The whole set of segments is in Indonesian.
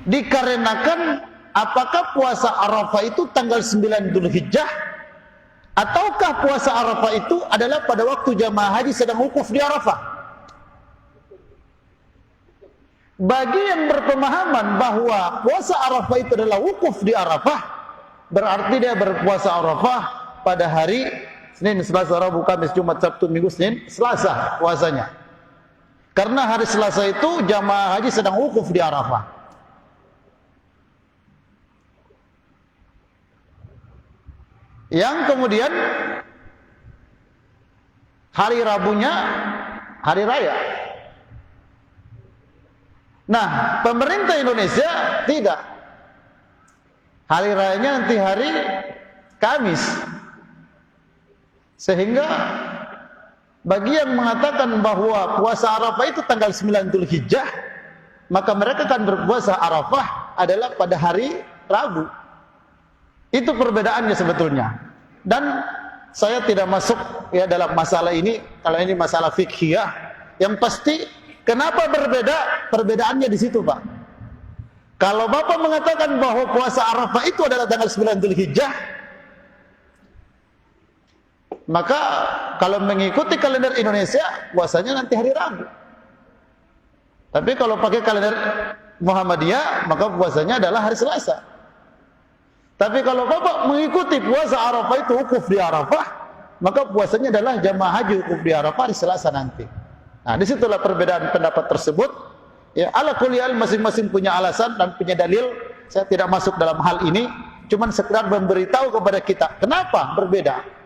Dikarenakan apakah puasa Arafah itu tanggal 9 Dzulhijjah ataukah puasa Arafah itu adalah pada waktu jamaah haji sedang wukuf di Arafah. Bagi yang berpemahaman bahwa puasa Arafah itu adalah wukuf di Arafah, berarti dia berpuasa Arafah pada hari Senin, Selasa, Rabu, Kamis, Jumat, Sabtu, Minggu, Senin, Selasa puasanya. Karena hari Selasa itu jamaah haji sedang wukuf di Arafah. Yang kemudian hari Rabunya hari raya. Nah, pemerintah Indonesia tidak. Hari rayanya nanti hari Kamis. Sehingga bagi yang mengatakan bahwa puasa Arafah itu tanggal 9 Dzulhijjah, maka mereka akan berpuasa Arafah adalah pada hari Rabu. Itu perbedaannya sebetulnya. Dan saya tidak masuk ya dalam masalah ini, kalau ini masalah fikhiyah. Yang pasti kenapa berbeda? Perbedaannya di situ, Pak. Kalau Bapak mengatakan bahwa puasa Arafah itu adalah tanggal 9 Dzulhijjah, maka kalau mengikuti kalender Indonesia, puasanya nanti hari Rabu. Tapi kalau pakai kalender Muhammadiyah, maka puasanya adalah hari Selasa. Tapi kalau Bapak mengikuti puasa Arafah itu wukuf di Arafah, maka puasanya adalah jamaah haji wukuf di Arafah di Selasa nanti. Nah, disitulah perbedaan pendapat tersebut. Ya, ala kulli hal masing-masing punya alasan dan punya dalil. Saya tidak masuk dalam hal ini, cuman sekedar memberitahu kepada kita kenapa berbeda.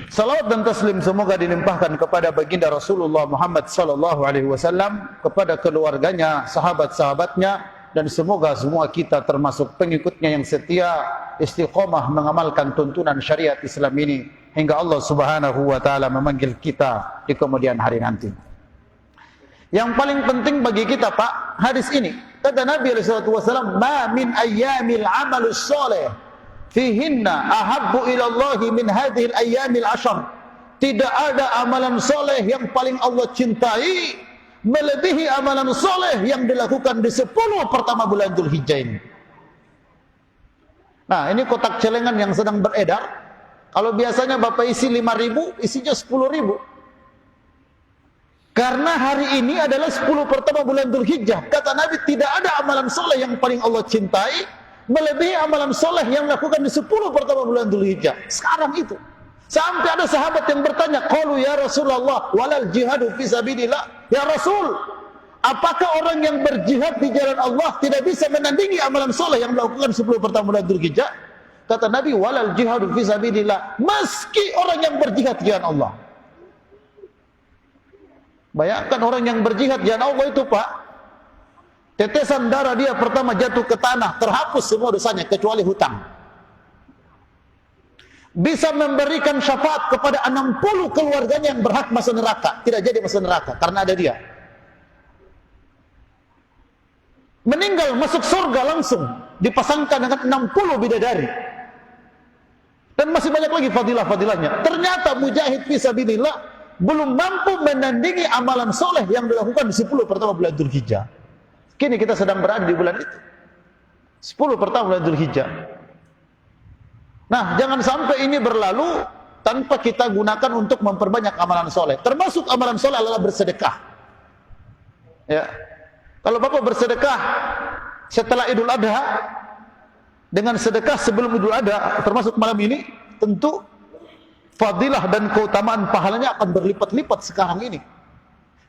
Salawat dan taslim semoga dilimpahkan kepada baginda Rasulullah Muhammad sallallahu alaihi wasallam, kepada keluarganya, sahabat-sahabatnya, dan semoga semua kita termasuk pengikutnya yang setia, istiqomah mengamalkan tuntunan syariat Islam ini hingga Allah Subhanahu wa taala memanggil kita di kemudian hari nanti. Yang paling penting bagi kita, Pak, hadis ini. Kata Nabi sallallahu alaihi wasallam, "Ma min ayyamil 'amalus shalih fihinna ahabbu ilallahi min hadhil ayyamil ashar." Tidak ada amalan soleh yang paling Allah cintai melebihi amalan soleh yang dilakukan di 10 pertama bulan Dzulhijjah ini. Nah, ini kotak celengan yang sedang beredar. Kalau biasanya Bapak isi 5.000, isinya 10.000. Karena hari ini adalah 10 pertama bulan Dzulhijjah. Kata Nabi, tidak ada amalan soleh yang paling Allah cintai melebihi amalan soleh yang dilakukan di 10 pertama bulan Dzulhijjah. Sekarang itu. Sampai ada sahabat yang bertanya, qalu ya Rasulullah, walal jihadu fi sabilillah. Ya Rasul, apakah orang yang berjihad di jalan Allah tidak bisa menandingi amalan soleh yang dilakukan 10 pertama bulan Dzulhijjah? Kata Nabi, walal jihadu fi sabilillah. Meski orang yang berjihad di jalan Allah. Bayangkan orang yang berjihad di jalan Allah itu, Pak, tetesan darah dia pertama jatuh ke tanah, terhapus semua dosanya kecuali hutang. Bisa memberikan syafaat kepada 60 keluarganya yang berhak masuk neraka, tidak jadi masuk neraka karena ada dia. Meninggal masuk surga langsung, dipasangkan dengan 60 bidadari. Dan masih banyak lagi fadilah-fadilahnya. Ternyata mujahid fisabilillah belum mampu menandingi amalan soleh yang dilakukan di 10 pertama bulan Dzulhijjah. Kini kita sedang berada di bulan itu, 10 pertama bulan Dzulhijjah. Nah, jangan sampai ini berlalu tanpa kita gunakan untuk memperbanyak amalan soleh. Termasuk amalan soleh adalah bersedekah. Ya, kalau Bapak bersedekah setelah Idul Adha dengan sedekah sebelum Idul Adha, termasuk malam ini, tentu fadilah dan keutamaan pahalanya akan berlipat-lipat sekarang ini.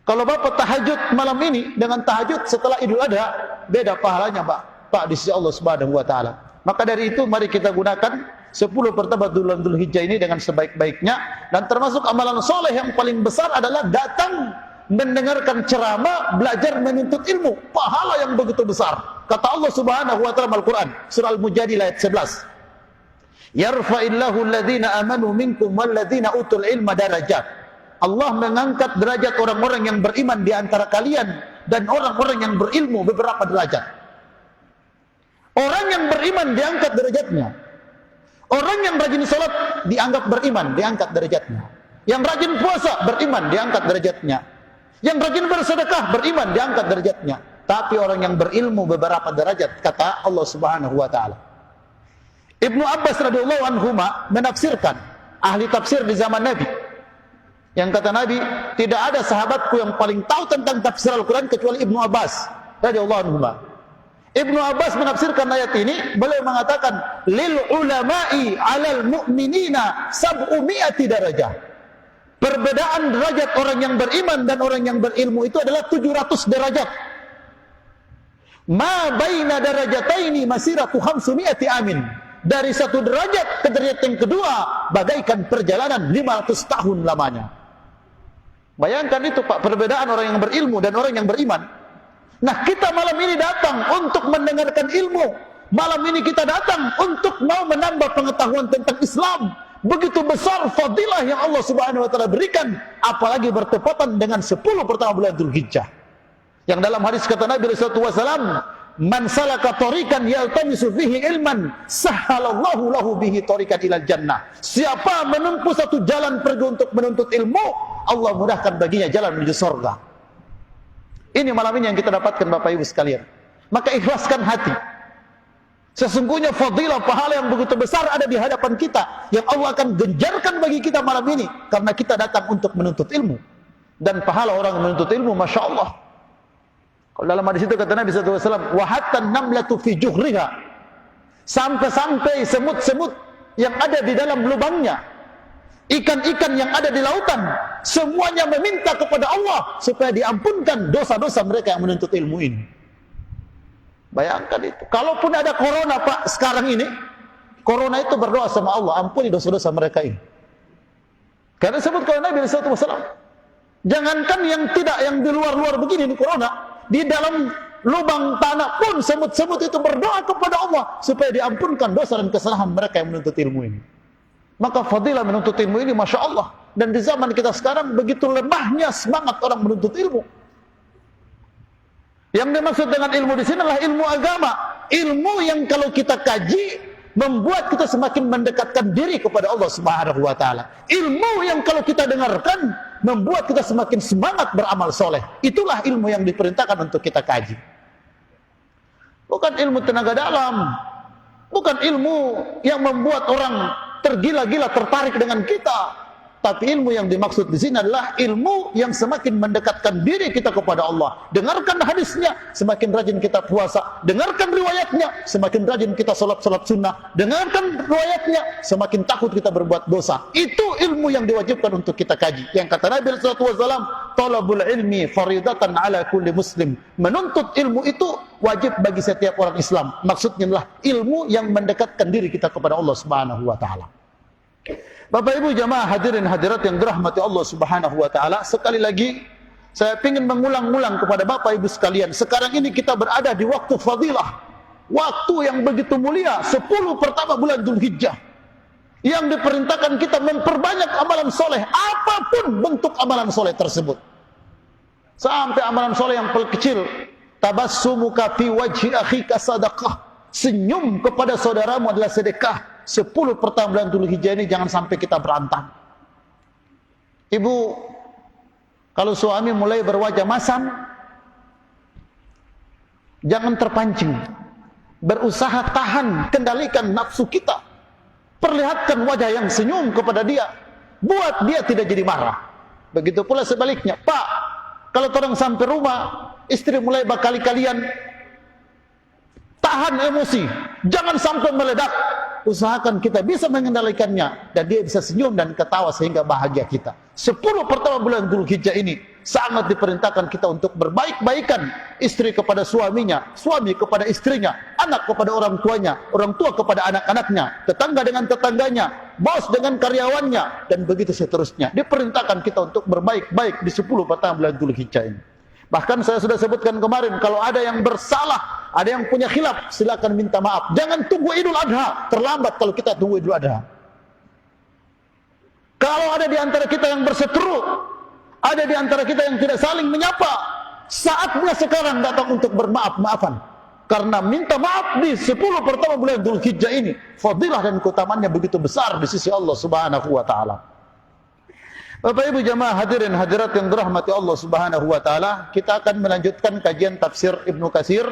Kalau Bapak tahajud malam ini dengan tahajud setelah Idul Adha, beda pahalanya, Pak, di sisi Allah Subhanahu wa taala. Maka dari itu mari kita gunakan 10 pertama bulan Dzulhijjah ini dengan sebaik-baiknya. Dan termasuk amalan soleh yang paling besar adalah datang mendengarkan ceramah, belajar menuntut ilmu. Pahala yang begitu besar. Kata Allah Subhanahu wa taala Al-Qur'an, surah Al-Mujadilah ayat 11. Yarfa'illahu alladhina amanu minkum walladhina utul ilma darajat. Allah mengangkat derajat orang-orang yang beriman di antara kalian dan orang-orang yang berilmu beberapa derajat. Orang yang beriman diangkat derajatnya. Orang yang rajin salat dianggap beriman, diangkat derajatnya. Yang rajin puasa beriman, diangkat derajatnya. Yang rajin bersedekah, beriman, diangkat derajatnya. Tapi orang yang berilmu beberapa derajat, kata Allah Subhanahu wa taala. Ibnu Abbas radhiyallahu anhuma menafsirkan, ahli tafsir di zaman Nabi. Yang kata Nabi, tidak ada sahabatku yang paling tahu tentang tafsir Al-Quran kecuali Ibnu Abbas radhiyallahu anhuma. Ibnu Abbas menafsirkan ayat ini, beliau mengatakan, lil ulama'i 'alal mu'minina sab'umi'ati darajah. Perbedaan derajat orang yang beriman dan orang yang berilmu itu adalah 700 derajat. Ma baina darajataini masiratu 500 amin. Dari satu derajat ke derajat yang kedua bagaikan perjalanan 500 tahun lamanya. Bayangkan itu Pak, perbedaan orang yang berilmu dan orang yang beriman. Nah, kita malam ini datang untuk mendengarkan ilmu. Malam ini kita datang untuk mau menambah pengetahuan tentang Islam. Begitu besar fadilah yang Allah Subhanahu wa taala berikan, apalagi bertepatan dengan 10 pertama bulan Dzulhijjah. Yang dalam hadis kata Nabi sallallahu alaihi wasallam, "Man salaka tariqan yaltamisu fihi ilman, sahhalallahu lahu bihi tariqan ilal jannah." Siapa menempuh satu jalan pergi untuk menuntut ilmu, Allah mudahkan baginya jalan menuju surga. Ini malam ini yang kita dapatkan Bapak Ibu sekalian. Maka ikhlaskan hati. Sesungguhnya fadilah pahala yang begitu besar ada di hadapan kita, yang Allah akan genjarkan bagi kita malam ini karena kita datang untuk menuntut ilmu. Dan pahala orang menuntut ilmu, Masya Allah. Kalau dalam hadis itu kata Nabi SAW, wa hatta namlatu fi juhriha, sampai-sampai semut-semut yang ada di dalam lubangnya, ikan-ikan yang ada di lautan, semuanya meminta kepada Allah supaya diampunkan dosa-dosa mereka yang menuntut ilmu ini. Bayangkan itu. Kalaupun ada corona Pak sekarang ini, corona itu berdoa sama Allah, ampuni dosa-dosa mereka ini. Karena sebut kalau Nabi SAW, jangankan yang tidak, yang di luar-luar begini ini corona, di dalam lubang tanah pun semut-semut itu berdoa kepada Allah supaya diampunkan dosa dan kesalahan mereka yang menuntut ilmu ini. Maka fadilah menuntut ilmu ini Masya Allah. Dan di zaman kita sekarang begitu lemahnya semangat orang menuntut ilmu. Yang dimaksud dengan ilmu di sini adalah ilmu agama. Ilmu yang kalau kita kaji membuat kita semakin mendekatkan diri kepada Allah Subhanahu wa taala. Ilmu yang kalau kita dengarkan membuat kita semakin semangat beramal soleh. Itulah ilmu yang diperintahkan untuk kita kaji. Bukan ilmu tenaga dalam, bukan ilmu yang membuat orang tergila-gila tertarik dengan kita. Tapi ilmu yang dimaksud di sini adalah ilmu yang semakin mendekatkan diri kita kepada Allah. Dengarkan hadisnya, semakin rajin kita puasa. Dengarkan riwayatnya, semakin rajin kita salat-salat sunnah. Dengarkan riwayatnya, semakin takut kita berbuat dosa. Itu ilmu yang diwajibkan untuk kita kaji. Yang kata Nabi sallallahu alaihi wasallam, "Talabul ilmi faridatan ala kulli muslim." Menuntut ilmu itu wajib bagi setiap orang Islam. Maksudnya adalah ilmu yang mendekatkan diri kita kepada Allah Subhanahu wa taala. Bapak Ibu jamaah hadirin hadirat yang dirahmati Allah Subhanahu wa taala, sekali lagi saya ingin mengulang-ulang kepada Bapak Ibu sekalian, sekarang ini kita berada di waktu fadilah, waktu yang begitu mulia, 10 pertama bulan Dzulhijjah, yang diperintahkan kita memperbanyak amalan soleh, apapun bentuk amalan soleh tersebut. Sampai amalan soleh yang paling kecil, tabassumuka fi wajhi akhika sadaqah, senyum kepada saudaramu adalah sedekah. 10 pertama bulan Dzulhijjah ini jangan sampai kita berantang. Ibu, kalau suami mulai berwajah masam, jangan terpancing. Berusaha tahan, kendalikan nafsu kita. Perlihatkan wajah yang senyum kepada dia, buat dia tidak jadi marah. Begitu pula sebaliknya. Pak, kalau orang sampai rumah, istri mulai bakali kalian, tahan emosi, jangan sampai meledak. Usahakan kita bisa mengendalikannya dan dia bisa senyum dan ketawa sehingga bahagia kita. 10 pertama bulan Dzulhijjah ini sangat diperintahkan kita untuk berbaik-baikan, istri kepada suaminya, suami kepada istrinya, anak kepada orang tuanya, orang tua kepada anak-anaknya, tetangga dengan tetangganya, bos dengan karyawannya, dan begitu seterusnya. Diperintahkan kita untuk berbaik-baik di 10 pertama bulan Dzulhijjah ini. Bahkan saya sudah sebutkan kemarin, kalau ada yang bersalah, ada yang punya khilaf, silakan minta maaf. Jangan tunggu Idul Adha, terlambat kalau kita tunggu Idul Adha. Kalau ada di antara kita yang berseteru, ada di antara kita yang tidak saling menyapa, saatnya sekarang datang untuk bermaaf-maafan. Karena minta maaf di 10 pertama bulan Dzulhijjah ini, fadilah dan keutamaannya begitu besar di sisi Allah Subhanahu wa taala. Bapak Ibu jamaah hadirin hadirat yang dirahmati Allah Subhanahu wa taala, kita akan melanjutkan kajian tafsir Ibnu Katsir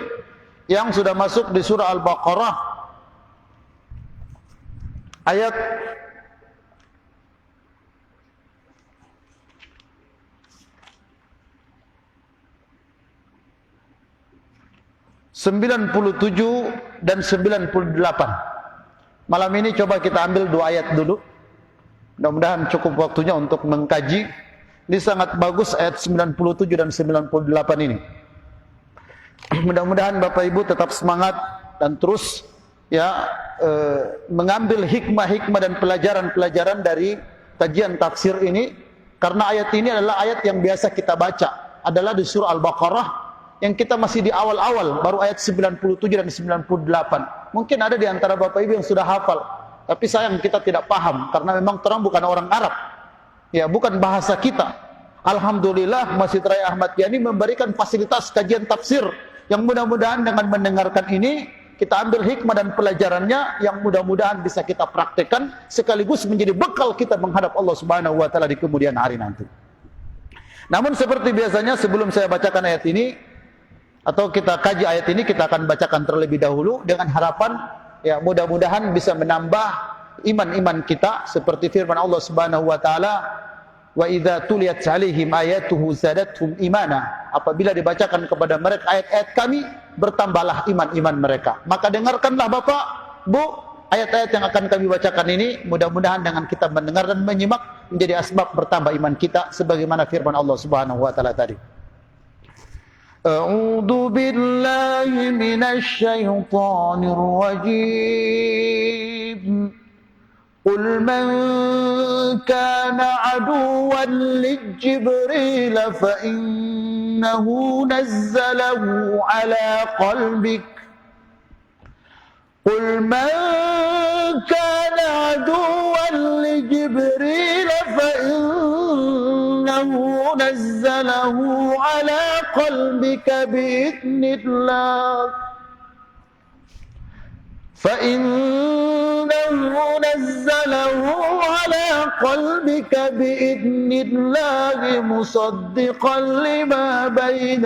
yang sudah masuk di surah Al-Baqarah ayat (97) dan 98. Malam ini coba kita ambil 2 ayat dulu. Mudah-mudahan cukup waktunya untuk mengkaji. Ini sangat bagus ayat 97 dan 98 ini. Mudah-mudahan Bapak Ibu tetap semangat dan terus mengambil hikmah-hikmah dan pelajaran-pelajaran dari kajian tafsir ini, karena ayat ini adalah ayat yang biasa kita baca, adalah di surah Al-Baqarah yang kita masih di awal-awal, baru ayat 97 dan 98. Mungkin ada di antara Bapak Ibu yang sudah hafal, tapi sayang kita tidak paham karena memang terang bukan orang Arab. Ya, bukan bahasa kita. Alhamdulillah Masjid Raya Ahmad Yani memberikan fasilitas kajian tafsir yang mudah-mudahan dengan mendengarkan ini kita ambil hikmah dan pelajarannya yang mudah-mudahan bisa kita praktekkan sekaligus menjadi bekal kita menghadap Allah Subhanahu wa taala di kemudian hari nanti. Namun seperti biasanya sebelum saya bacakan ayat ini atau kita kaji ayat ini, kita akan bacakan terlebih dahulu dengan harapan ya mudah-mudahan bisa menambah iman-iman kita seperti firman Allah Subhanahu wa taala, wa idza tuliyat 'alaihim ayatuhu zadatuhum imana. Apabila dibacakan kepada mereka ayat-ayat kami, bertambahlah iman-iman mereka. Maka dengarkanlah Bapak, Bu, ayat-ayat yang akan kami bacakan ini, mudah-mudahan dengan kita mendengar dan menyimak menjadi asbab bertambah iman kita sebagaimana firman Allah Subhanahu wa taala tadi. A'udzu billahi minasy syaithanir rajim. Qul man kana 'aduwwan li-Jibril fa innahu nazzalahu 'ala qalbik. Qul man kana 'aduwwan li-Jibril fa innahu nazzalahu 'ala qalbika bi'idznillah. فإنه نزله على قلبك بإذن الله مصدقا لما بين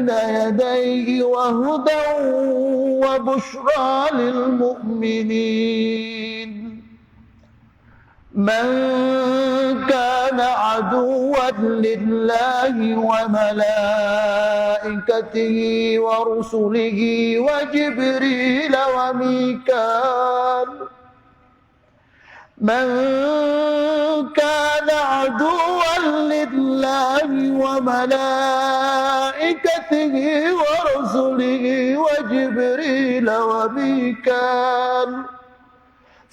يديه وهدى وبشرى للمؤمنين. من كان عدوا لله وملائكته ورسله وجبريل وميكال. من كان عدوا لله وملائكته ورسله وجبريل وميكال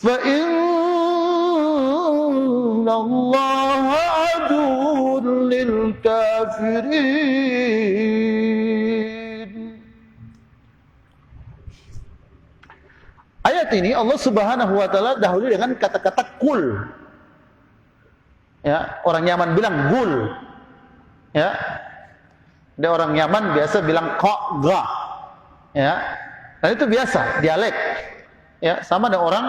فإن الله عدو للكافرين. Ayat ini Allah Subhanahu wa taala dahului dengan kata-kata kul. Ya, orang Yaman bilang gul. Ya. Ada orang Yaman biasa bilang qa ga. Ya. Dan itu biasa, dialek. Ya, sama ada orang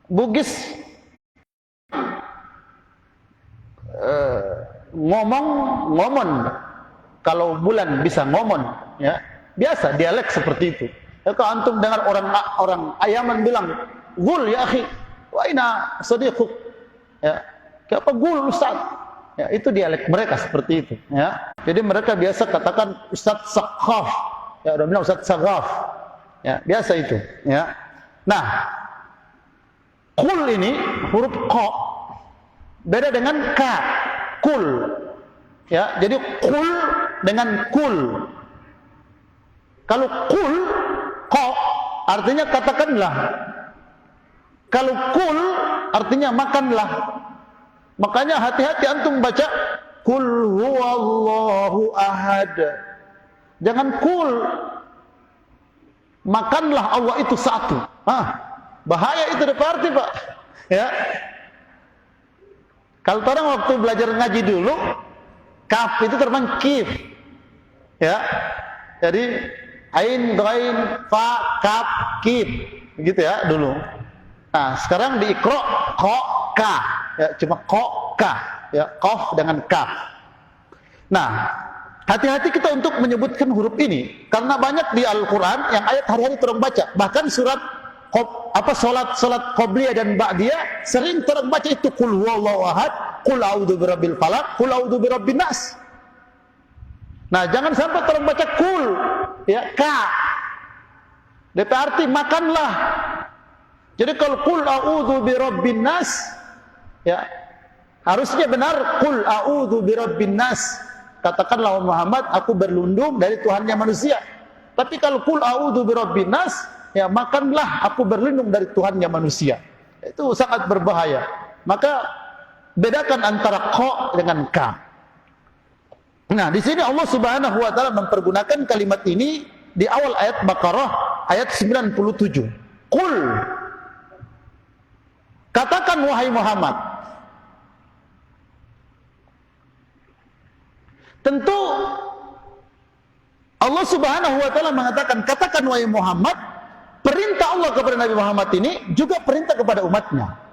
Bugis ngomong kalau bulan bisa ngomong, ya biasa dialek seperti itu. Ya, kalau antum dengar orang Yaman bilang gul ya akhi, wa ina sadiquk, ya apa gul ustaz, ya itu dialek mereka seperti itu. Ya, jadi mereka biasa katakan ustaz sakhaf, ya udah bilang ustaz sakhaf, ya biasa itu. Ya. Nah, kul ini huruf qa beda dengan ka, kul. Ya, jadi kul dengan kul. Kalau kul qa artinya katakanlah. Kalau kul artinya makanlah. Makanya hati-hati antum baca kul huwallahu ahad. Jangan kul makanlah Allah itu satu. Bahaya itu arti Pak. Ya. Kalau orang waktu belajar ngaji dulu, kaf itu terbang kif. Ya. Jadi Ain, ghain, fa, kaf, kif. Begitu ya dulu. Nah, sekarang di Iqra qa, ka. Ya, cuma qa, ka. Ya, qaf dengan kaf. Nah, hati-hati kita untuk menyebutkan huruf ini karena banyak di Al-Qur'an yang ayat hari-hari terang baca. Bahkan surat salat qabliyah dan ba'diyah sering terang baca itu qul huwallahu ahad, qul a'udzu birabbil falaq, qul a'udzu birabbin nas. Nah, jangan sampai terang baca kul, ya, ka. DP arti makanlah. Jadi kalau qul a'udzu birabbin nas, ya, harusnya benar qul a'udzu birabbin nas. Katakanlah Muhammad, aku berlindung dari Tuhannya manusia. Tapi kalau qul a'udzu birabbin nas, ya, makanlah aku berlindung dari Tuhannya manusia. Itu sangat berbahaya. Maka bedakan antara qa dengan ka. Nah, di sini Allah Subhanahu wa taala mempergunakan kalimat ini di awal ayat Baqarah ayat 97. Qul, katakan wahai Muhammad. Tentu Allah Subhanahu wa taala mengatakan katakan wahai Muhammad, perintah Allah kepada Nabi Muhammad ini juga perintah kepada umatnya.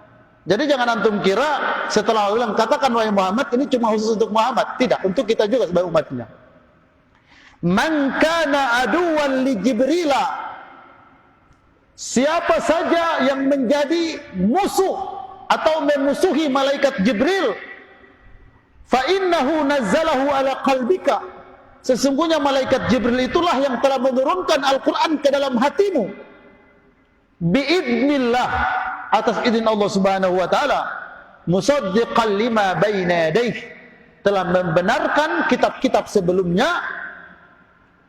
Jadi jangan antum kira setelah Allah bilang katakan wahai Muhammad ini cuma khusus untuk Muhammad. Tidak, untuk kita juga sebagai umatnya. Man kana aduwan li Jibrila, siapa saja yang menjadi musuh atau memusuhi malaikat Jibril, fa innahu nazzalahu ala qalbika, sesungguhnya malaikat Jibril itulah yang telah menurunkan Al-Quran ke dalam hatimu biidznillah, atas izin Allah Subhanahu wa taala, musaddiqan lima baina yadayhi, telah membenarkan kitab-kitab sebelumnya,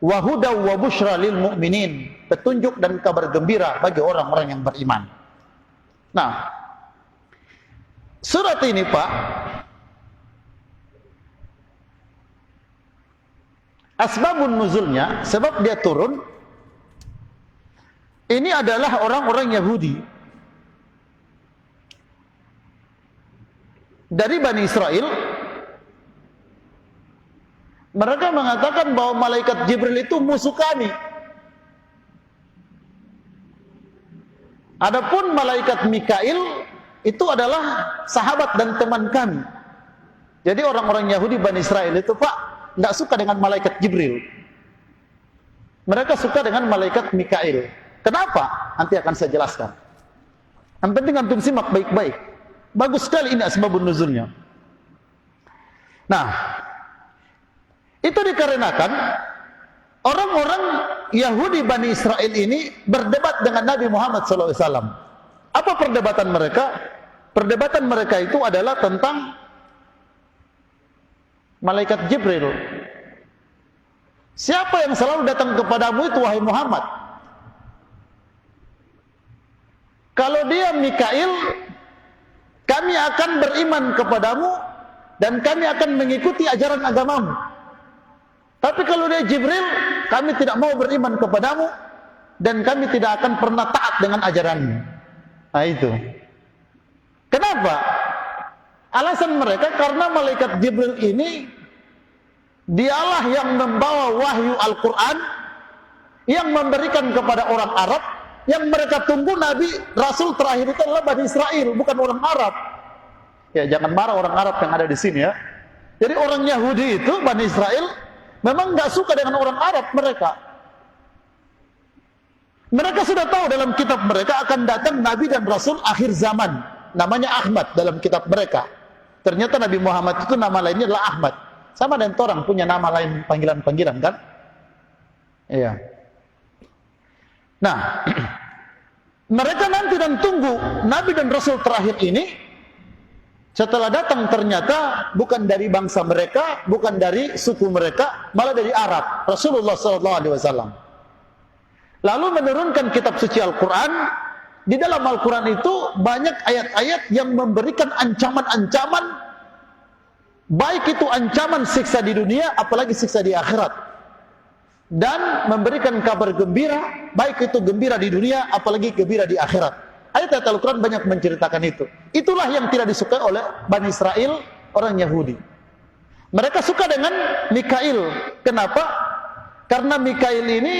wa hudaw wa busyra lil mu'minin, petunjuk dan kabar gembira bagi orang-orang yang beriman. Nah, surat ini Pak, asbabun nuzulnya, sebab dia turun, ini adalah orang-orang Yahudi dari Bani Israel. Mereka mengatakan bahwa malaikat Jibril itu musuh kami. Adapun malaikat Mikail itu adalah sahabat dan teman kami. Jadi orang-orang Yahudi Bani Israel itu Pak, tidak suka dengan malaikat Jibril. Mereka suka dengan malaikat Mikail. Kenapa? Nanti akan saya jelaskan. Yang penting antum simak baik-baik. Bagus sekali ini asbabun nuzulnya. Nah, itu dikarenakan orang-orang Yahudi Bani Israel ini berdebat dengan Nabi Muhammad SAW. Apa perdebatan mereka? Perdebatan mereka itu adalah tentang malaikat Jibril. Siapa yang selalu datang kepadamu itu wahai Muhammad? Kalau dia Mikail, kami akan beriman kepadamu dan kami akan mengikuti ajaran agamamu. Tapi kalau dia Jibril, kami tidak mau beriman kepadamu dan kami tidak akan pernah taat dengan ajaranmu. Nah itu. Kenapa? Alasan mereka karena malaikat Jibril ini dialah yang membawa wahyu Al-Quran, yang memberikan kepada orang Arab, yang mereka tunggu Nabi Rasul terakhir itu adalah Bani Israel, bukan orang Arab. Ya jangan marah orang Arab yang ada di sini ya. Jadi orang Yahudi itu Bani Israel memang nggak suka dengan orang Arab mereka. Mereka sudah tahu dalam kitab mereka akan datang Nabi dan Rasul akhir zaman, namanya Ahmad dalam kitab mereka. Ternyata Nabi Muhammad itu nama lainnya adalah Ahmad. Sama dengan orang punya nama lain panggilan-panggilan kan? Iya. Nah, mereka nanti dan tunggu Nabi dan Rasul terakhir ini. Setelah datang ternyata bukan dari bangsa mereka, bukan dari suku mereka, malah dari Arab. Rasulullah SAW. Lalu menurunkan kitab suci Al-Quran. Di dalam Al-Quran itu banyak ayat-ayat yang memberikan ancaman-ancaman, baik itu ancaman siksa di dunia, apalagi siksa di akhirat. Dan memberikan kabar gembira, baik itu gembira di dunia, apalagi gembira di akhirat. Ayat-ayat Al-Quran banyak menceritakan itu. Itulah yang tidak disukai oleh Bani Israel, orang Yahudi. Mereka suka dengan Mikail. Kenapa? Karena Mikail ini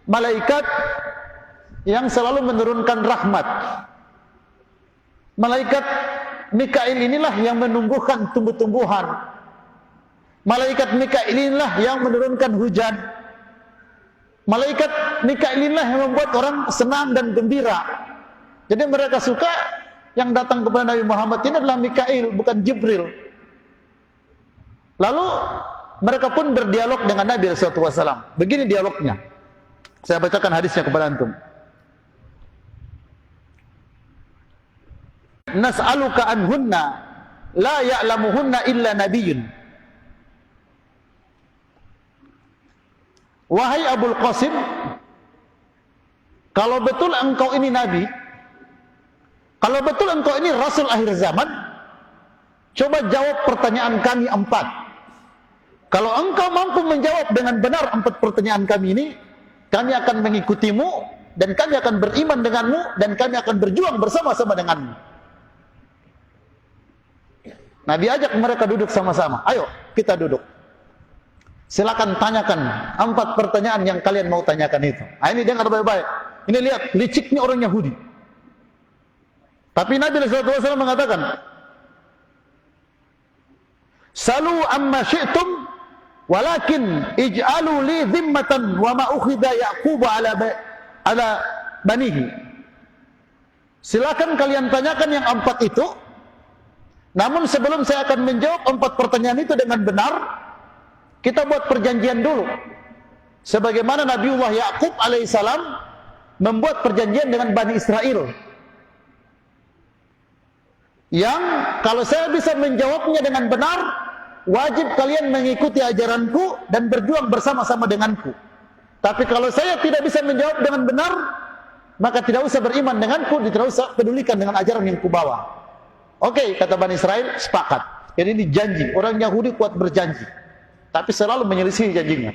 malaikat yang selalu menurunkan rahmat. Malaikat Mikail inilah yang menumbuhkan tumbuh-tumbuhan. Malaikat Mikail inilah yang menurunkan hujan. Malaikat Mikail inilah yang membuat orang senang dan gembira. Jadi mereka suka yang datang kepada Nabi Muhammad ini adalah Mikail, bukan Jibril. Lalu mereka pun berdialog dengan Nabi SAW. Begini dialognya. Saya bacakan hadisnya kepada antum. Nas'aluka anhunna la ya'lamuhunna illa nabiyyun. Wahai Abul Qasim, kalau betul engkau ini nabi, kalau betul engkau ini rasul akhir zaman, coba jawab pertanyaan kami 4. Kalau engkau mampu menjawab dengan benar 4 pertanyaan kami ini, kami akan mengikutimu dan kami akan beriman denganmu dan kami akan berjuang bersama-sama denganmu. Nabi ajak mereka duduk sama-sama. Ayo kita duduk. Silakan tanyakan 4 pertanyaan yang kalian mau tanyakan itu. Ini dengar baik-baik. Ini lihat liciknya orang Yahudi. Tapi Nabi SAW mengatakan, "Salu amma syi'tum, walakin ij'alu li dhimmatan wa ma ukhidha Ya'qub ala banihi." Silakan kalian tanyakan yang 4 itu. Namun sebelum saya akan menjawab 4 pertanyaan itu dengan benar, kita buat perjanjian dulu. Sebagaimana Nabiullah Ya'qub alaihissalam membuat perjanjian dengan Bani Israel. Yang kalau saya bisa menjawabnya dengan benar, wajib kalian mengikuti ajaranku dan berjuang bersama-sama denganku. Tapi kalau saya tidak bisa menjawab dengan benar, maka tidak usah beriman denganku, tidak usah pedulikan dengan ajaran yang kubawa. Oke, kata Bani Israel, sepakat. Jadi ini janji, orang Yahudi kuat berjanji, tapi selalu menyelisih janjinya.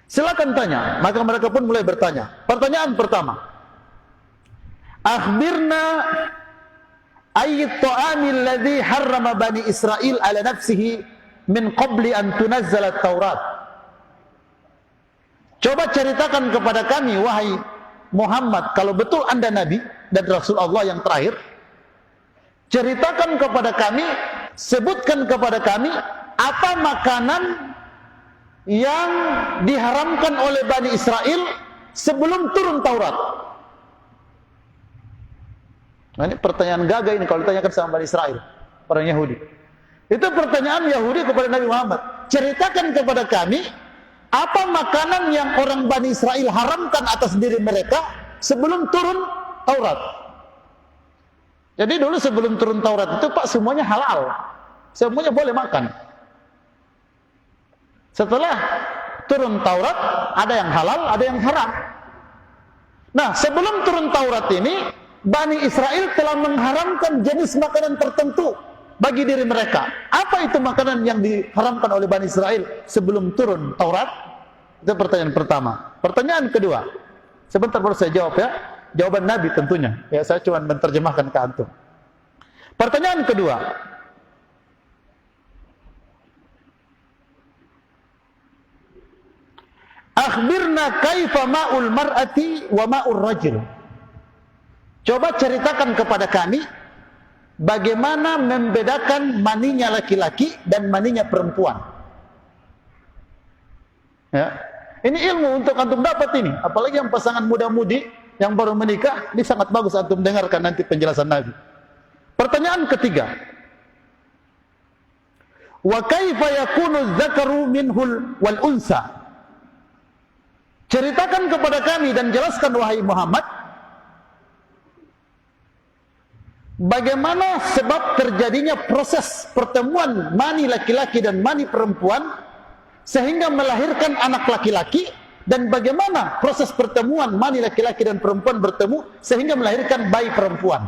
Silakan tanya. Maka mereka pun mulai bertanya. Pertanyaan pertama, akhbirna ayyut ta'amil ladzi harrama Bani Israel ala nafsihi min qabli an tunazzala Taurat. Coba ceritakan kepada kami, wahai Muhammad, kalau betul Anda Nabi dan Rasul Allah yang terakhir, ceritakan kepada kami, sebutkan kepada kami apa makanan yang diharamkan oleh Bani Israel sebelum turun Taurat. Nah, ini pertanyaan gagah ini kalau ditanyakan sama Bani Israel, orang Yahudi. Itu pertanyaan Yahudi kepada Nabi Muhammad. Ceritakan kepada kami apa makanan yang orang Bani Israel haramkan atas diri mereka sebelum turun Taurat. Jadi dulu sebelum turun Taurat itu Pak semuanya halal. Semuanya boleh makan. Setelah turun Taurat ada yang halal, ada yang haram. Nah, sebelum turun Taurat ini Bani Israel telah mengharamkan jenis makanan tertentu bagi diri mereka. Apa itu makanan yang diharamkan oleh Bani Israel sebelum turun Taurat? Itu pertanyaan pertama. Pertanyaan kedua, sebentar baru saya jawab ya. Jawaban Nabi tentunya. Ya, saya cuma menerjemahkan ke antum. Pertanyaan kedua, akhbirna kaifa ma'ul mar'ati wa ma'ur rajul. Coba ceritakan kepada kami bagaimana membedakan maninya laki-laki dan maninya perempuan. Ya. Ini ilmu untuk antum dapat ini, apalagi yang pasangan muda-mudi yang baru menikah, ini sangat bagus antum dengarkan nanti penjelasan Nabi. Pertanyaan ketiga, wa kaifa yakunu dzakaru minhul wal unsa. Ceritakan kepada kami dan jelaskan wahai Muhammad, bagaimana sebab terjadinya proses pertemuan mani laki-laki dan mani perempuan sehingga melahirkan anak laki-laki, dan bagaimana proses pertemuan mani laki-laki dan perempuan bertemu sehingga melahirkan bayi perempuan.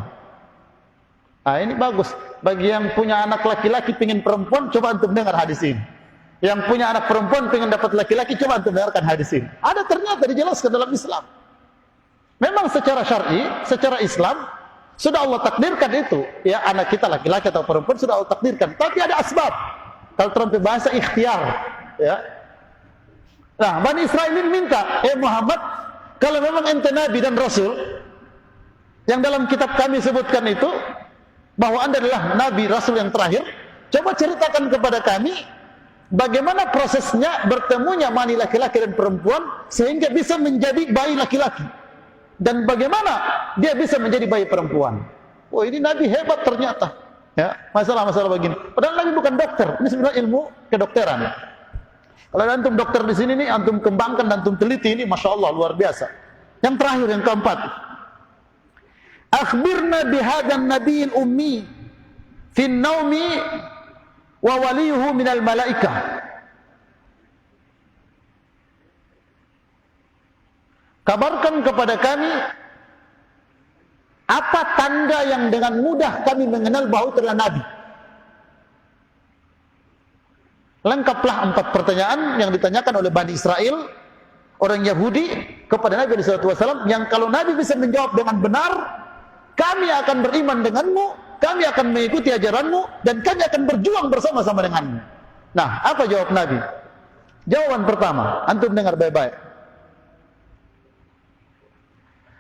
Nah, ini bagus. Bagi yang punya anak laki-laki pingin perempuan, coba antum dengar hadis ini. Yang punya anak perempuan pingin dapat laki-laki, coba antum dengarkan hadis ini. Ada ternyata dijelaskan dalam Islam. Memang secara syar'i, secara Islam, sudah Allah takdirkan itu. Ya, anak kita laki-laki atau perempuan sudah Allah takdirkan. Tapi ada asbab. Kalau dalam bahasa ikhtiar, ya. Nah, Bani Israel ini minta, Muhammad, kalau memang ente Nabi dan Rasul, yang dalam kitab kami sebutkan itu, bahwa anda adalah Nabi, Rasul yang terakhir, coba ceritakan kepada kami, bagaimana prosesnya bertemunya mani laki-laki dan perempuan, sehingga bisa menjadi bayi laki-laki. Dan bagaimana dia bisa menjadi bayi perempuan. Oh, ini Nabi hebat ternyata. Ya, masalah-masalah begini. Padahal Nabi bukan dokter, ini sebenarnya ilmu kedokteran. Kalau antum dokter di sini nih, antum kembangkan dan antum teliti ini, masya Allah luar biasa. Yang terakhir, yang keempat, akhbirna bihadan nabiyil ummi fin naumi wa waliyuhu minal malaikah. Kabarkan kepada kami apa tanda yang dengan mudah kami mengenal bahwa itu adalah Nabi. Lengkaplah 4 pertanyaan yang ditanyakan oleh Bani Israel, orang Yahudi, kepada Nabi SAW, yang kalau Nabi bisa menjawab dengan benar, kami akan beriman denganmu, kami akan mengikuti ajaranmu, dan kami akan berjuang bersama-sama denganmu. Nah, apa jawab Nabi? Jawaban pertama, antum dengar baik-baik.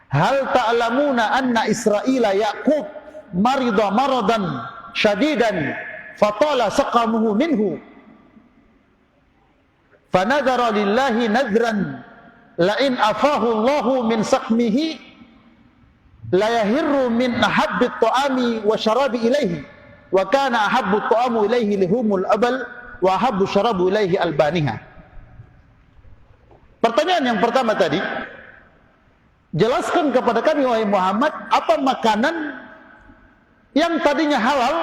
Hal ta'lamuna anna Israila Yaqub marida maradan syadidan fatala saqamuhu minhu fanadhara lillahi nadhran la in afahu Allahu min saqmihi la yahirru min ahabbi at-ta'ami wa syarabi ilaihi wa kana ahabbu at-ta'amu ilaihi lihumul abal wa ahabbu syarabu ilaihi albaniha. Pertanyaan yang pertama tadi, jelaskan kepada kami wahai Muhammad, apa makanan yang tadinya halal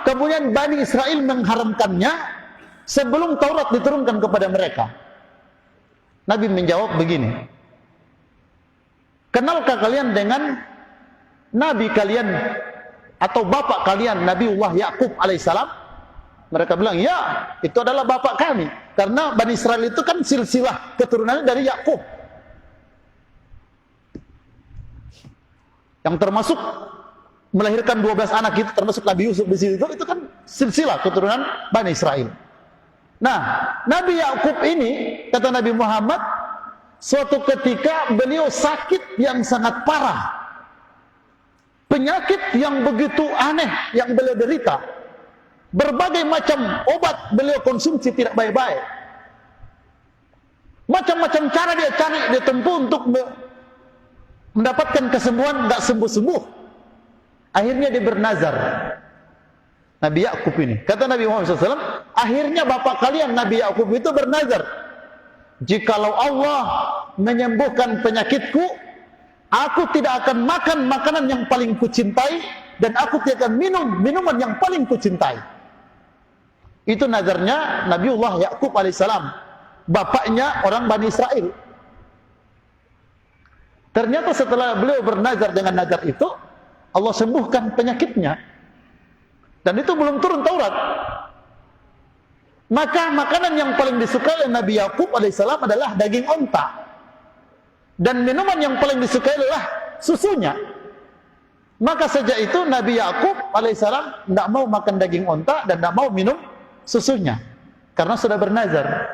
kemudian Bani Israel mengharamkannya sebelum Taurat diturunkan kepada mereka. Nabi menjawab begini, kenalkah kalian dengan Nabi kalian atau bapak kalian Nabiullah Yaqub alaihissalam? Mereka bilang, ya, itu adalah bapak kami, karena Bani Israel itu kan silsilah keturunannya dari Yaqub, yang termasuk melahirkan 12 anak itu, termasuk Nabi Yusuf di situ, itu kan silsilah keturunan Bani Israel. Nah, Nabi Yaqub ini, kata Nabi Muhammad, suatu ketika beliau sakit yang sangat parah, penyakit yang begitu aneh yang beliau derita, berbagai macam obat beliau konsumsi tidak baik-baik, macam-macam cara dia cari, dia tempuh untuk mendapatkan kesembuhan, nggak sembuh-sembuh. Akhirnya dia bernazar. Nabi Yaqub ini, kata Nabi Muhammad SAW, akhirnya bapak kalian Nabi Yaqub itu bernazar, jikalau Allah menyembuhkan penyakitku, aku tidak akan makan makanan yang paling kucintai, dan aku tidak akan minum minuman yang paling kucintai. Itu nazarnya Nabiullah Yaqub alaihissalam, bapaknya orang Bani Israel. Ternyata setelah beliau bernazar dengan nazar itu, Allah sembuhkan penyakitnya. Dan itu belum turun Taurat. Maka makanan yang paling disukai oleh Nabi Yaqub alaihissalam adalah daging onta. Dan minuman yang paling disukai adalah susunya. Maka sejak itu Nabi Yaqub alaihissalam tidak mau makan daging onta dan tidak mau minum susunya, karena sudah bernazar.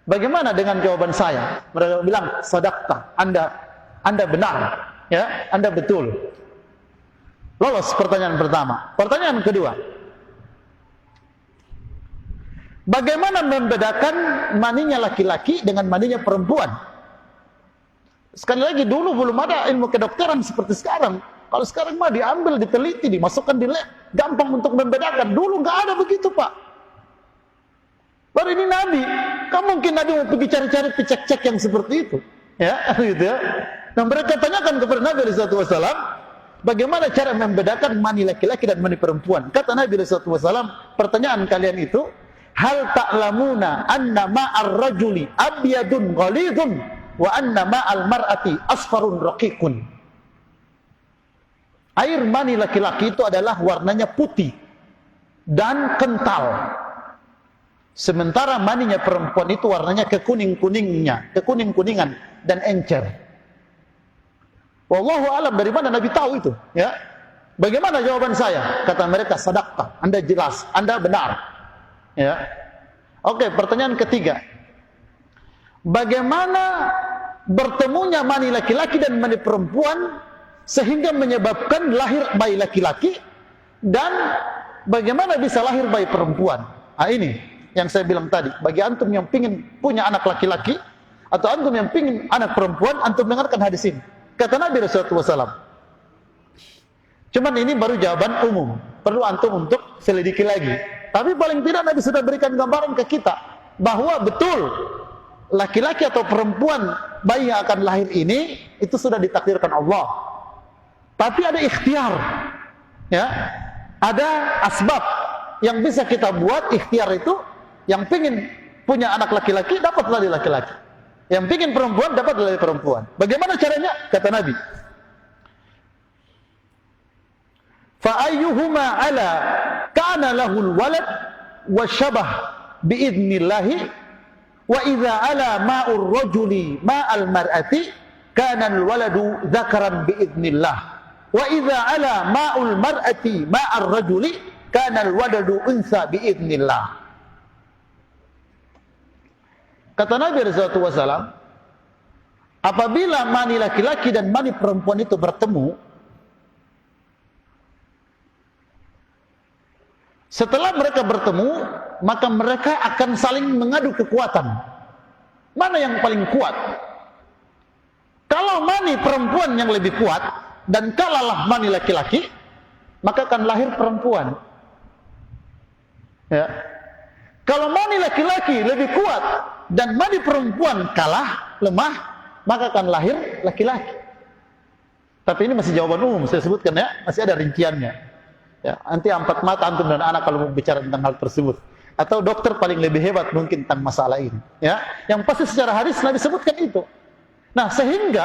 Bagaimana dengan jawaban saya? Mereka bilang, sadaqta, Anda benar, ya, Anda betul. Lolos pertanyaan pertama. Pertanyaan kedua, bagaimana membedakan maninya laki-laki dengan maninya perempuan? Sekali lagi, dulu belum ada ilmu kedokteran seperti sekarang. Kalau sekarang mah diambil, diteliti, dimasukkan di lab, gampang untuk membedakan. Dulu nggak ada begitu, Pak. Baru ini Nabi, kamu mungkin Nabi mau pergi cari-cari cek-cek yang seperti itu, ya, gitu ya. Nah, mereka tanyakan kepada Nabi SAW, bagaimana cara membedakan mani laki-laki dan mani perempuan? Kata Nabi SAW, pertanyaan kalian itu, hal ta'lamuna anna ma'ar rajuli abyadun ghalidun wa anna ma'al mar'ati asfarun raqiqun. Air mani laki-laki itu adalah warnanya putih dan kental. Sementara maninya perempuan itu warnanya kekuning-kuningan dan encer. Wallahu alam, dari mana Nabi tahu itu? Ya. Bagaimana jawaban saya? Kata mereka, sadaqta, Anda jelas, Anda benar. Ya. Oke, pertanyaan ketiga. bagaimana bertemunya mani laki-laki dan mani perempuan sehingga menyebabkan lahir bayi laki-laki, dan bagaimana bisa lahir bayi perempuan. Nah, ini yang saya bilang tadi, bagi antum yang pingin punya anak laki-laki atau antum yang pingin anak perempuan, antum dengarkan hadis ini. Kata Nabi SAW. Cuman ini baru jawaban umum, perlu antum untuk selidiki lagi. Tapi paling tidak Nabi sudah berikan gambaran ke kita bahwa betul laki-laki atau perempuan bayi yang akan lahir ini itu sudah ditakdirkan Allah. Tapi ada ikhtiar, ya, ada asbab yang bisa kita buat. Ikhtiar itu, yang pingin punya anak laki-laki dapatlah di laki-laki, yang pingin perempuan dapatlah di perempuan. Bagaimana caranya? Kata Nabi, فَأَيُّهُمَا عَلَى كَانَ لَهُ الْوَلَدْ وَشَبَهْ بِإِذْنِ اللَّهِ وَإِذَا عَلَى مَاءُ الرَّجُلِ مَاءَ الْمَرْأَةِ كَانَ الْوَلَدُ ذَكَرًا بِإِذْنِ اللَّهِ وَإِذَا عَلَى مَاءُ الْمَرْأَةِ مَاءَ الرَّجُلِ كَانَ الْوَلَدُ أُنْثَى بِإِذْنِ اللَّهِ. Kata Nabi SAW, apabila mani laki-laki dan mani perempuan itu bertemu, setelah mereka bertemu, maka mereka akan saling mengadu kekuatan. Mana yang paling kuat? Kalau mani perempuan yang lebih kuat dan kalahlah mani laki-laki, maka akan lahir perempuan. Ya. Kalau mani laki-laki lebih kuat dan mani perempuan kalah, lemah, maka akan lahir laki-laki. Tapi ini masih jawaban umum, saya sebutkan ya, masih ada rinciannya. Ya, nanti empat mata antum dan anak kalau mau bicara tentang hal tersebut, atau dokter paling lebih hebat mungkin tentang masalah ini. Ya, yang pasti secara hadis Nabi sebutkan itu. Nah, sehingga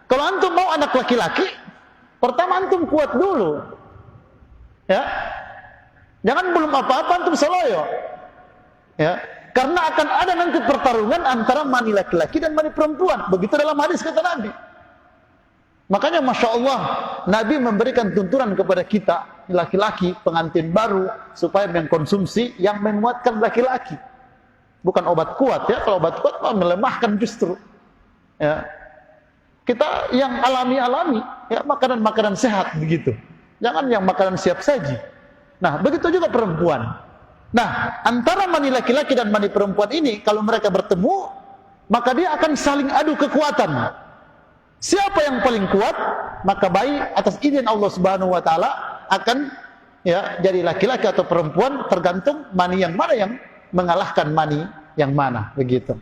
kalau antum mau anak laki-laki, pertama antum kuat dulu. Ya, jangan belum apa-apa antum soloyo. Ya, karena akan ada nanti pertarungan antara mani laki-laki dan mani perempuan. Begitu dalam hadis kata Nabi. Makanya Masya Allah, Nabi memberikan tuntunan kepada kita, laki-laki, pengantin baru, supaya mengkonsumsi yang menguatkan laki-laki. Bukan obat kuat ya, kalau obat kuat melemahkan justru. Ya. Kita yang alami-alami, ya, makanan-makanan sehat begitu. Jangan yang makanan siap saji. Nah, begitu juga perempuan. Nah, antara mani laki-laki dan mani perempuan ini, kalau mereka bertemu, maka dia akan saling adu kekuatan. Siapa yang paling kuat, maka bayi atas izin Allah Subhanahu wa taala akan ya jadi laki-laki atau perempuan, tergantung mani yang mana yang mengalahkan mani yang mana, begitu.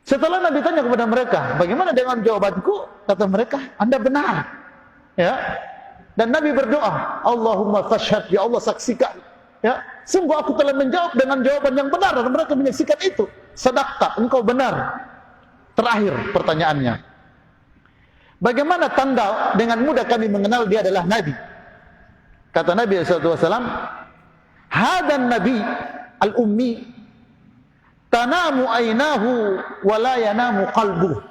Setelah Nabi tanya kepada mereka, bagaimana dengan jawabanku? Kata mereka, Anda benar. Ya. Dan Nabi berdoa, Allahumma fashhad, ya Allah saksikan. Ya, sungguh aku telah menjawab dengan jawaban yang benar, dan mereka menyaksikan itu. Sadaqta, engkau benar. Terakhir pertanyaannya, bagaimana tanda dengan mudah kami mengenal dia adalah Nabi? Kata Nabi SAW, hadan Nabi al-ummi, tanamu ainahu wa la yanamu qalbuh.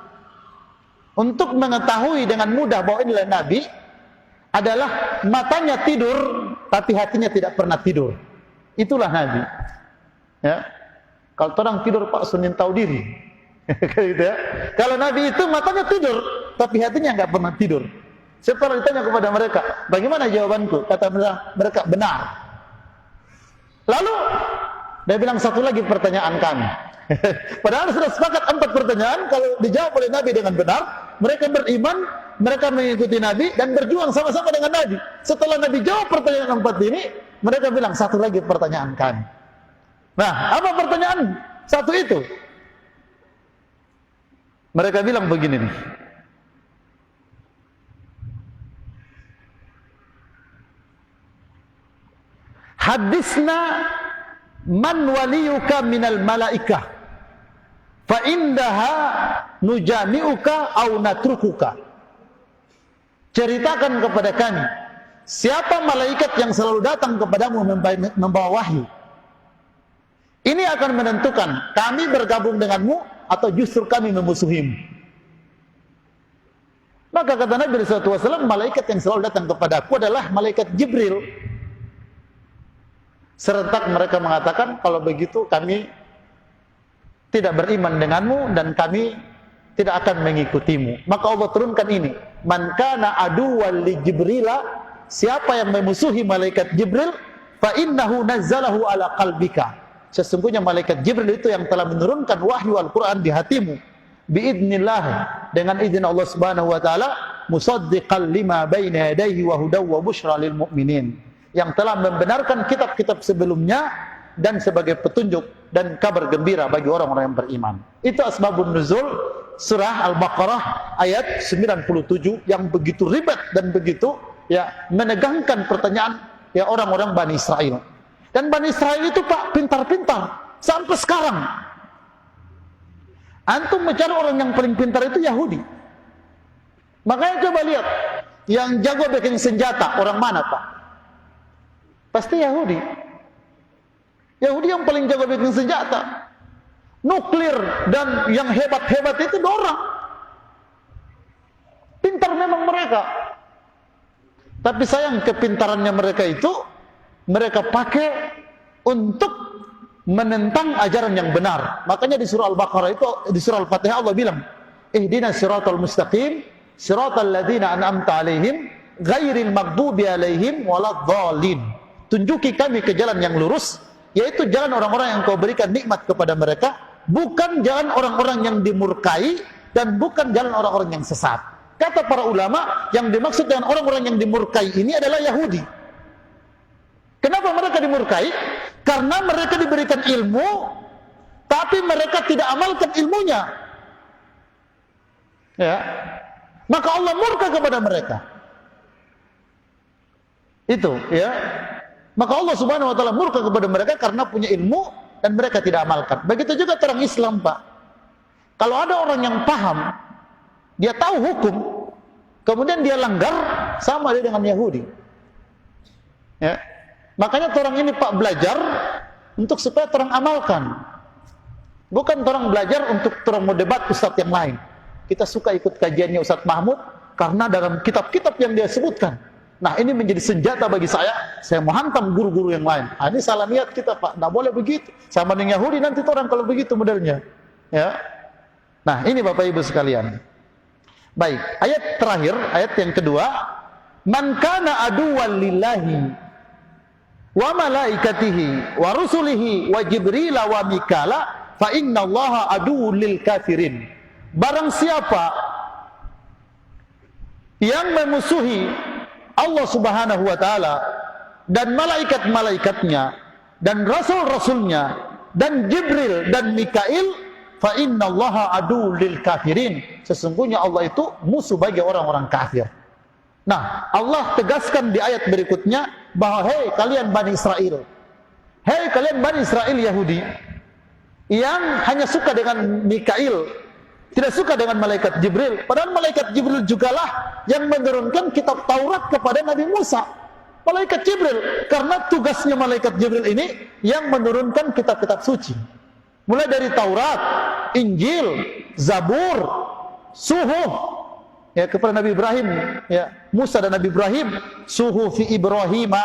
Untuk mengetahui dengan mudah bahwa inilah Nabi, adalah matanya tidur, tapi hatinya tidak pernah tidur. Itulah Nabi. Ya. Kalau orang tidur Pak Sunin tahu diri. Gitu ya. Kalau Nabi itu matanya tidur, tapi hatinya nggak pernah tidur. Setelah ditanya kepada mereka, bagaimana jawabanku? Kata mereka, benar. Lalu dia bilang, satu lagi pertanyaan kami. Padahal sudah sepakat 4 pertanyaan. Kalau dijawab oleh Nabi dengan benar, mereka beriman, mereka mengikuti Nabi dan berjuang sama-sama dengan Nabi. Setelah Nabi jawab pertanyaan 4 ini, mereka bilang, satu lagi pertanyaan kami. Nah, apa pertanyaan satu itu? Mereka bilang begini nih, hadisna man waliyuka minal malaikah fa indaha nujami'uka au natrukuka. Ceritakan kepada kami, siapa malaikat yang selalu datang kepadamu membawa wahyu. Ini akan menentukan kami bergabung denganmu atau justru kami memusuhimu. Maka kata Nabi SAW, malaikat yang selalu datang kepadaku adalah malaikat Jibril. Serentak mereka mengatakan, kalau begitu kami tidak beriman denganmu dan kami tidak akan mengikutimu. Maka Allah turunkan ini, man kana aduwwan li Jibrila, siapa yang memusuhi malaikat Jibril, fa innahu nazzalahu ala qalbika, sesungguhnya malaikat Jibril itu yang telah menurunkan wahyu Al-Qur'an di hatimu, biidznillah, dengan izin Allah Subhanahu wa taala, musaddiqan lima baina yadayhi wa hudaw wa busyra lil mu'minin, yang telah membenarkan kitab-kitab sebelumnya dan sebagai petunjuk dan kabar gembira bagi orang-orang yang beriman. Itu asbabun nuzul surah Al-Baqarah ayat 97 yang begitu ribet dan begitu menegangkan pertanyaan orang-orang Bani Israel. Dan Bani Israel itu Pak pintar-pintar sampai sekarang. Antum mencari orang yang paling pintar itu Yahudi. Makanya coba lihat yang jago bikin senjata orang mana Pak? Pasti Yahudi. Yahudi yang paling jago bikin senjata. Nuklir dan yang hebat-hebat itu dorang. Pintar memang mereka. Tapi sayang kepintarannya mereka itu mereka pakai untuk menentang ajaran yang benar. Makanya di surah Al-Baqarah itu, di surah Al-Fatihah Allah bilang, ihdinas siratal mustaqim, siratal ladzina an'amta alaihim, ghairil maghdubi alaihim waladhdallin. Tunjuki kami ke jalan yang lurus, yaitu jalan orang-orang yang kau berikan nikmat kepada mereka, bukan jalan orang-orang yang dimurkai dan bukan jalan orang-orang yang sesat. Kata para ulama, yang dimaksud dengan orang-orang yang dimurkai ini adalah Yahudi. Kenapa mereka dimurkai? Karena mereka diberikan ilmu, tapi mereka tidak amalkan ilmunya. Ya, maka Allah murka kepada mereka. Itu, ya. Maka Allah Subhanahu wa taala murka kepada mereka karena punya ilmu dan mereka tidak amalkan. Begitu juga orang Islam, Pak. Kalau ada orang yang paham, dia tahu hukum, kemudian dia langgar, sama dia dengan Yahudi. Ya. Makanya orang ini Pak belajar untuk supaya orang amalkan. Bukan orang belajar untuk orang mau debat ustadz yang lain. Kita suka ikut kajiannya Ustadz Mahmud karena dalam kitab-kitab yang dia sebutkan. Nah, ini menjadi senjata bagi saya mau hantam guru-guru yang lain. Nah, ini salah niat kita, Pak. Nggak boleh begitu. Sama dengan Yahudi nanti orang kalau begitu modelnya. Ya. Nah, ini Bapak Ibu sekalian. Baik, ayat terakhir, ayat yang kedua, man kana aduwwan lillahi wa malaikatihi wa rusulihi wa jibril wa mikala fa innallaha aduwwul lil kafirin. Barang siapa yang memusuhi Allah Subhanahu wa taala dan malaikat-malaikatnya dan rasul-rasulnya dan Jibril dan Mikail, fa innallaha aduwwul lil kafirin, sesungguhnya Allah itu musuh bagi orang-orang kafir. Nah, Allah tegaskan di ayat berikutnya bahwa hei kalian Bani Israel, hei kalian Bani Israel Yahudi yang hanya suka dengan Mikail, tidak suka dengan malaikat Jibril, padahal malaikat Jibril jugalah yang menurunkan kitab Taurat kepada Nabi Musa. Malaikat Jibril, karena tugasnya malaikat Jibril ini yang menurunkan kitab-kitab suci, mulai dari Taurat, Injil, Zabur, Suhuf, ya, kepada Nabi Ibrahim, ya, Musa dan Nabi Ibrahim, Suhufi Ibrahim,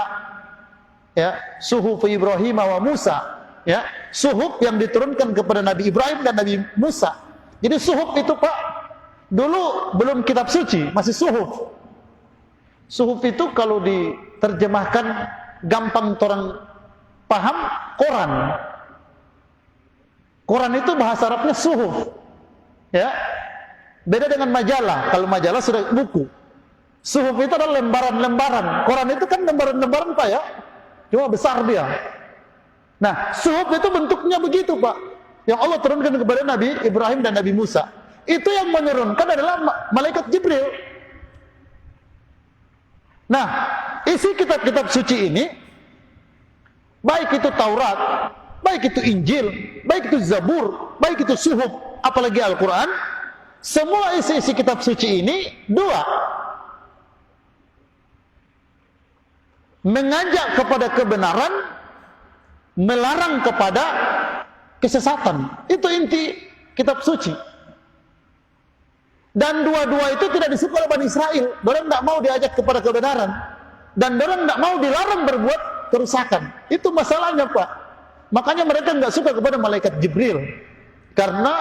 ya, Suhufi Ibrahim wa Musa, ya, Suhuf yang diturunkan kepada Nabi Ibrahim dan Nabi Musa. Jadi suhuf itu Pak, dulu belum kitab suci, masih suhuf. Suhuf itu kalau diterjemahkan gampang orang paham, koran. Koran itu bahasa Arabnya suhuf. Ya. Beda dengan majalah. Kalau majalah sudah buku. Suhuf itu adalah lembaran-lembaran. Koran itu kan lembaran-lembaran Pak ya. Cuma besar dia. Nah, suhuf itu bentuknya begitu Pak. Yang Allah turunkan kepada Nabi Ibrahim dan Nabi Musa. Itu yang menurunkan adalah malaikat Jibril. Nah, isi kitab-kitab suci ini, baik itu Taurat, baik itu Injil, baik itu Zabur, baik itu Suhuf, apalagi Al-Quran, semua isi-isi kitab suci ini dua: mengajak kepada kebenaran, melarang kepada kesesatan. Itu inti kitab suci. Dan dua-dua itu tidak disukai oleh Bani Israel. Mereka tidak mau diajak kepada kebenaran, dan mereka tidak mau dilarang berbuat kerusakan. Itu masalahnya Pak. Makanya mereka tidak suka kepada malaikat Jibril. Karena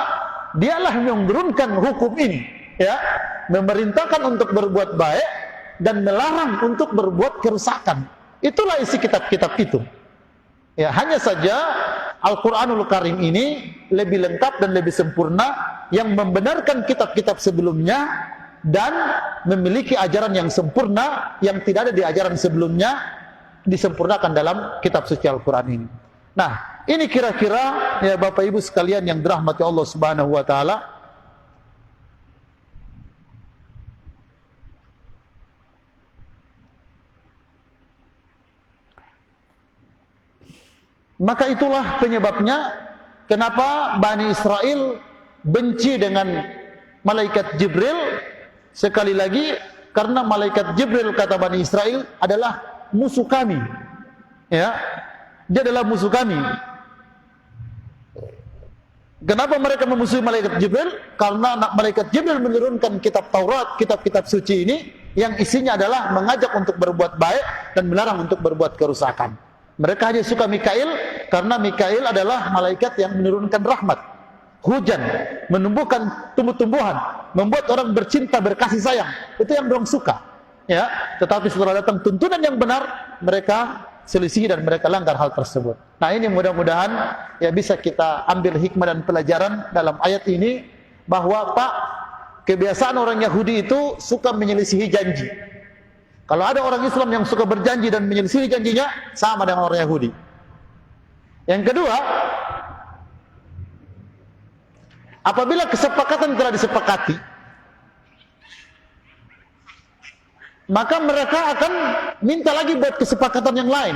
dialah yang menurunkan hukum ini, ya, memerintahkan untuk berbuat baik dan melarang untuk berbuat kerusakan. Itulah isi kitab-kitab itu. Ya, hanya saja Al-Qur'anul Karim ini lebih lengkap dan lebih sempurna, yang membenarkan kitab-kitab sebelumnya dan memiliki ajaran yang sempurna yang tidak ada di ajaran sebelumnya, disempurnakan dalam kitab suci Al-Qur'an ini. Nah, ini kira-kira ya Bapak Ibu sekalian yang dirahmati Allah Subhanahu wa taala, maka itulah penyebabnya kenapa Bani Israel benci dengan malaikat Jibril. Sekali lagi, karena malaikat Jibril, kata Bani Israel, adalah musuh kami. Ya, dia adalah musuh kami. Kenapa mereka memusuhi malaikat Jibril? Karena malaikat Jibril menurunkan kitab Taurat, kitab-kitab suci ini, yang isinya adalah mengajak untuk berbuat baik dan melarang untuk berbuat kerusakan. Mereka hanya suka Mikail karena Mikail adalah malaikat yang menurunkan rahmat, hujan, menumbuhkan tumbuh-tumbuhan, membuat orang bercinta, berkasih sayang. Itu yang dorong suka. Ya, tetapi setelah datang tuntunan yang benar, mereka selisih dan mereka langgar hal tersebut. Nah, ini mudah-mudahan ya bisa kita ambil hikmah dan pelajaran dalam ayat ini, bahwa kebiasaan orang Yahudi itu suka menyelisihi janji. Kalau ada orang Islam yang suka berjanji dan menyelisihi janjinya, sama dengan orang Yahudi. Yang kedua, apabila kesepakatan telah disepakati, maka mereka akan minta lagi buat kesepakatan yang lain.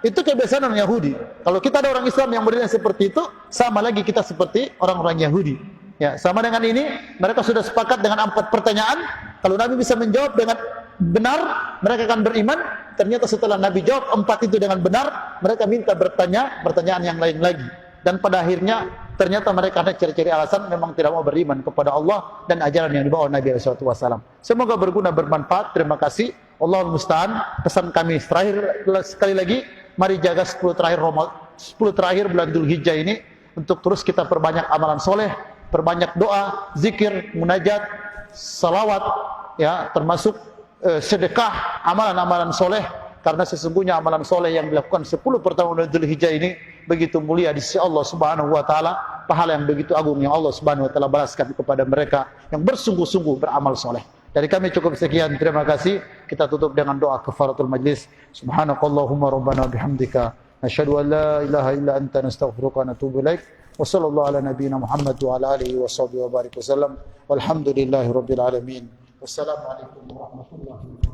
Itu kebiasaan orang Yahudi. Kalau kita ada orang Islam yang modelnya seperti itu, sama lagi kita seperti orang-orang Yahudi. Ya, sama dengan ini, mereka sudah sepakat dengan 4 pertanyaan. Kalau Nabi bisa menjawab dengan benar, mereka akan beriman. Ternyata setelah Nabi jawab 4 itu dengan benar, mereka minta bertanya pertanyaan yang lain lagi. Dan pada akhirnya ternyata mereka ada ciri-ciri alasan memang tidak mau beriman kepada Allah dan ajaran yang dibawa Nabi SAW. Semoga berguna, bermanfaat. Terima kasih. Allahul Musta'an. Pesan kami terakhir sekali lagi, mari jaga 10 terakhir bulan Dzulhijjah ini untuk terus kita perbanyak amalan soleh, perbanyak doa, zikir, munajat, salawat, ya, termasuk sedekah, amalan-amalan soleh. Karena sesungguhnya amalan soleh yang dilakukan 10 pertama bulan Dzulhijjah ini begitu mulia di sisi Allah Subhanahu wa taala, pahala yang begitu agung yang Allah Subhanahu wa taala balaskan kepada mereka yang bersungguh-sungguh beramal soleh. Dari kami cukup sekian, terima kasih. Kita tutup dengan doa kafaratul majlis. Subhanakallahumma rabbana bihamdika nasyhadu an la ilaha illa anta nastaghfiruka wa natubu ilaik. Wa sallallahu ala nabiyyina Muhammad wa ala alihi wa sahbihi wa barik wasallam. Walhamdulillahirabbil alamin. Wassalamualaikum warahmatullahi wabarakatuh.